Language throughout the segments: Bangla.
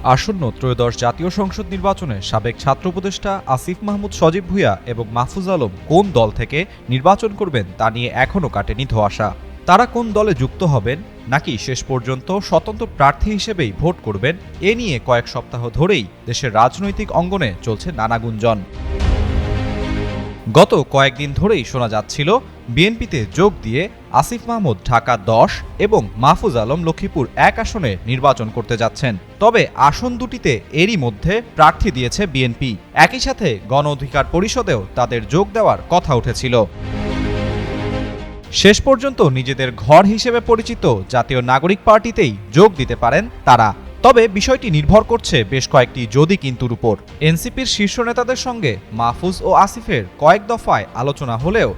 আসন্ন ত্রয়োদশ জাতীয় সংসদ নির্বাচনে সাবেক ছাত্র উপদেষ্টা আসিফ মাহমুদ সজীব ভুঁইয়া এবং মাহফুজ আলম কোন দল থেকে নির্বাচন করবেন তা নিয়ে এখনও কাটেনি ধোঁয়াশা। তারা কোন দলে যুক্ত হবেন নাকি শেষ পর্যন্ত স্বতন্ত্র প্রার্থী হিসেবেই ভোট করবেন, এ নিয়ে কয়েক সপ্তাহ ধরেই দেশের রাজনৈতিক অঙ্গনে চলছে নানা গুঞ্জন। গত কয়েকদিন ধরেই শোনা যাচ্ছিল বিএনপিতে যোগ দিয়ে আসিফ মাহমুদ ঢাকা 10 এবং মাহফুজ আলম লক্ষ্মীপুর 1 আসনে নির্বাচন করতে যাচ্ছেন। তবে আসন দুটিতে এরই মধ্যে প্রার্থী দিয়েছে বিএনপি। একই সাথে গণ অধিকার পরিষদেও তাদের যোগ দেওয়ার কথা উঠেছিল। শেষ পর্যন্ত নিজেদের ঘর হিসেবে পরিচিত জাতীয় নাগরিক পার্টিতেই যোগ দিতে পারেন তারা। তবে বিষয়টি নির্ভর করছে বেশ কয়েকটি যদি কিন্তুর উপর। এনসিপির শীর্ষ নেতাদের সঙ্গে মাহফুজ ও আসিফের কয়েক দফায় আলোচনা হলেও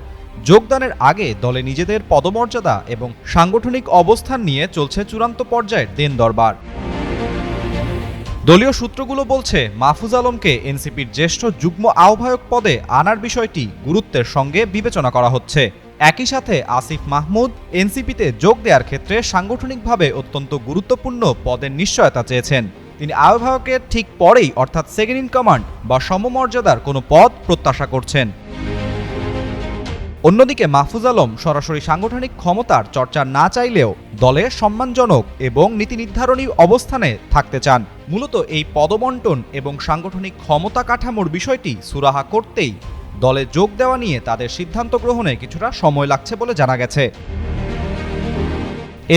যোগদানের আগে দলে নিজেদের পদমর্যাদা এবং সাংগঠনিক অবস্থান নিয়ে চলছে চূড়ান্ত পর্যায়ের দেন দরবার। দলীয় সূত্রগুলো বলছে মাহফুজ আলমকে এনসিপির জ্যেষ্ঠ যুগ্ম আহ্বায়ক পদে আনার বিষয়টি গুরুত্বের সঙ্গে বিবেচনা করা হচ্ছে। একই সাথে আসিফ মাহমুদ এনসিপিতে যোগ দেওয়ার ক্ষেত্রে সাংগঠনিকভাবে অত্যন্ত গুরুত্বপূর্ণ পদের নিশ্চয়তা চেয়েছেন। তিনি আহ্বায়কের ঠিক পরেই অর্থাৎ সেকেন্ড ইন কমান্ড বা সমমর্যাদার কোনো পদ প্রত্যাশা করছেন। অন্যদিকে মাহফুজ আলম সরাসরি সাংগঠনিক ক্ষমতার চর্চা না চাইলেও দলে সম্মানজনক এবং নীতি নির্ধারণী অবস্থানে থাকতে চান। মূলত এই পদবণ্টন এবং সাংগঠনিক ক্ষমতা কাঠামোর বিষয়টি সুরাহা করতেই দলে যোগ দেওয়া নিয়ে তাদের সিদ্ধান্ত গ্রহণে কিছুটা সময় লাগছে বলে জানা গেছে।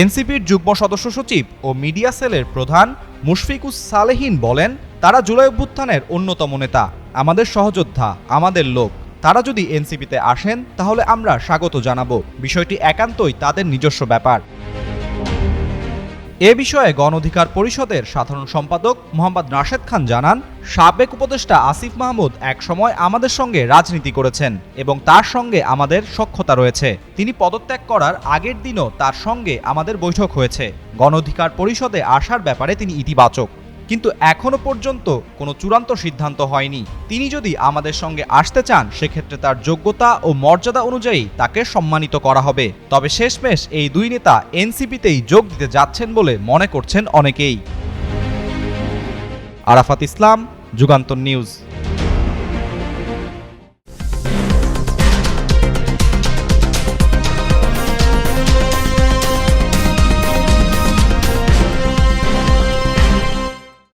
এনসিপির যুগ্ম সদস্য সচিব ও মিডিয়া সেলের প্রধান মুশফিকুস সালেহীন বলেন, তারা জুলাই অভ্যুত্থানের অন্যতম নেতা, আমাদের সহযোদ্ধা, আমাদের লোক। তারা যদি এনসিপিতে আসেন তাহলে আমরা স্বাগত জানাবো। বিষয়টি একান্তই তাদের নিজস্ব ব্যাপার। এ বিষয়ে গণ অধিকার পরিষদের সাধারণ সম্পাদক মোহাম্মদ রাশেদ খান জানান, সাবেক উপদেষ্টা আসিফ মাহমুদ একসময় আমাদের সঙ্গে রাজনীতি করেছেন এবং তার সঙ্গে আমাদের সখ্যতা রয়েছে। তিনি পদত্যাগ করার আগের দিনও তার সঙ্গে আমাদের বৈঠক হয়েছে। গণ অধিকার পরিষদে আসার ব্যাপারে তিনি ইতিবাচক, কিন্তু এখনো পর্যন্ত কোনো চূড়ান্ত সিদ্ধান্ত হয়নি। তিনি যদি আমাদের সঙ্গে আসতে চান সেক্ষেত্রে তার যোগ্যতা ও মর্যাদা অনুযায়ী তাকে সম্মানিত করা হবে। তবে শেষমেশ এই দুই নেতা এনসিপিতেই যোগ দিতে যাচ্ছেন বলে মনে করছেন অনেকেই। আরাফাত ইসলাম, যুগান্তর নিউজ।